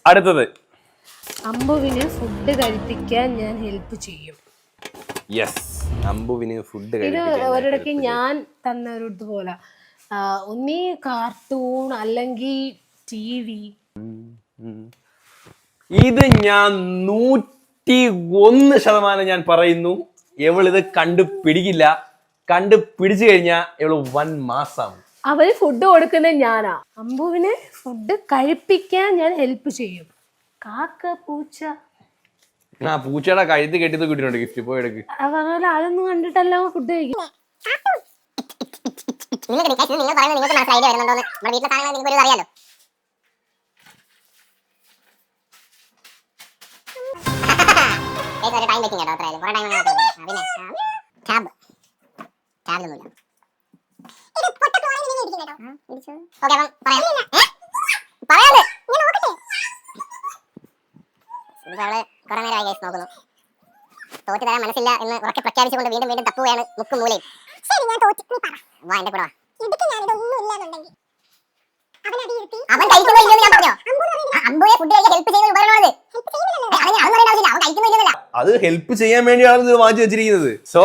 അടുത്തത് അമ്പുവിന് ഫുഡ് കഴിപ്പിക്കാൻ ഞാൻ ഹെൽപ്പ് ചെയ്യും. യെസ്, അമ്പുവിന് ഫുഡ് ഇത് ഒരിടയ്ക്ക് ഞാൻ തന്ന ഒരു ഇതുപോലെ ഒന്നീ കാർട്ടൂൺ അല്ലെങ്കിൽ TV. ഇത് ഞാൻ 101% ഞാൻ പറയുന്നു, ഇവളിത് കണ്ടുപിടിക്കില്ല. കണ്ടുപിടിച്ചു കഴിഞ്ഞാൽ ഇവള് 1 മാസം. അവന് ഫുഡ് കൊടുക്കുന്ന ഞാനാ. അമ്പുവിന് ഫുഡ് കഴിപ്പിക്കാൻ ഞാൻ ഹെൽപ്പ് ചെയ്യും. കാക്ക പൂച്ച. ആ പൂച്ചയുടെ കഴുത്ത് കെട്ടിയത് കിട്ടിയിട്ടുണ്ട് ഗിഫ്റ്റ്. പോയി എടുക്ക്. പറഞ്ഞാൽ അതൊന്നും കണ്ടിട്ടല്ല ഫുഡ് കഴിക്കും. തോറ്റു തരാൻ മനസ്സില്ല എന്ന് ഉറക്കെ പ്രഖ്യാപിച്ചുകൊണ്ട് വീണ്ടും വീണ്ടും തപ്പുകയാണ് മുക്കും മൂലയും. ശരി, ഞാൻ തോറ്റു, നീ പറ. വാ എന്റെ കൂടെ വാ. ഇതിക്ക് ഞാനിതൊന്നും ഇല്ലാന്നുണ്ടെങ്കിൽ അവൻ കഴിക്കുന്നില്ലെന്ന് ഞാൻ പറഞ്ഞോ? അമ്പുയെ ഫുഡ് കഴിക്കാൻ ഹെൽപ്പ് ചെയ്യുന്ന ഉപകരണമാണത്. അത് ഹെൽപ്പ് ചെയ്യാൻ വേണ്ടിയാണ് ഇത് വാങ്ങിച്ചു വെച്ചിരിക്കുന്നത്. സോ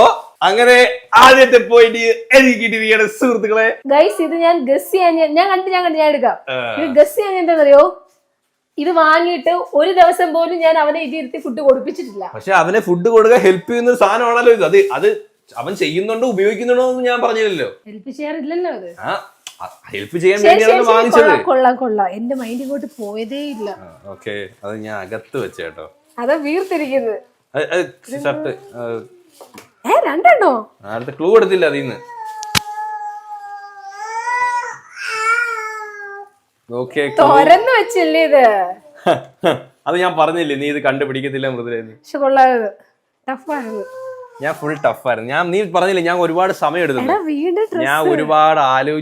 അങ്ങനെ ആദ്യത്തെ പോയിന്റ് എനിക്ക് കിട്ടിയിരിക്കുകയാണ് സുഹൃത്തുക്കളെ. ഗൈസ്, ഇത് ഞാൻ ഗസ് ചെയ്യാൻ ഞാൻ എടുക്കാം. ഇത് ഗസ് ചെയ്യാൻ എന്താണെന്നറിയോ? ഇത് വാങ്ങിയിട്ട് ഒരു ദിവസം പോലും ഞാൻ അവനെ ഇരുത്തി ഫുഡ് കൊടുപ്പിച്ചിട്ടില്ല. പക്ഷെ അവനെ ഫുഡ് കൊടുക്കാൻ ഹെൽപ്പ് ചെയ്യുന്ന ഒരു സാധനമാണല്ലോ ഇത്. അത് അവൻ ചെയ്യുന്നുണ്ടോ ഉപയോഗിക്കുന്നുണ്ടോ എന്ന് ഞാൻ പറഞ്ഞില്ലല്ലോ. ഹെൽപ്പ് ചെയ്യാറില്ലല്ലോ അത്. ഹെൽപ്പ് ചെയ്യാൻ വേണ്ടിയാണ് വാങ്ങിച്ചത്. കൊള്ളാം. എന്റെ മൈൻഡ് ഇങ്ങോട്ട് പോയതേ ഇല്ല. ഓക്കെ, അത് ഞാൻ അകത്ത് വെച്ചേട്ടോ. അതാ വീർത്തിരിക്കുന്നത്. ഷർട്ട് രണ്ടെണ്ണോ? അടുത്ത ക്ലൂ എടുത്തില്ല അതിന്ന്. തുറന്നു വെച്ചില്ലേ ഇത്? അത് ഞാൻ പറഞ്ഞില്ലേ, നീ ഇത് കണ്ടുപിടിക്കത്തില്ല മൃദുലേന്ന്. പക്ഷെ കൊള്ളായിരുന്നു, ടഫായിരുന്നു. ഞാൻ ഫുൾ ടഫായിരുന്നു. നീ പറഞ്ഞില്ലേ ഞാൻ ഒരുപാട് സമയം എടുത്തു. വീണ്ടും ഞാൻ ഒരുപാട് ആലോചിച്ചു.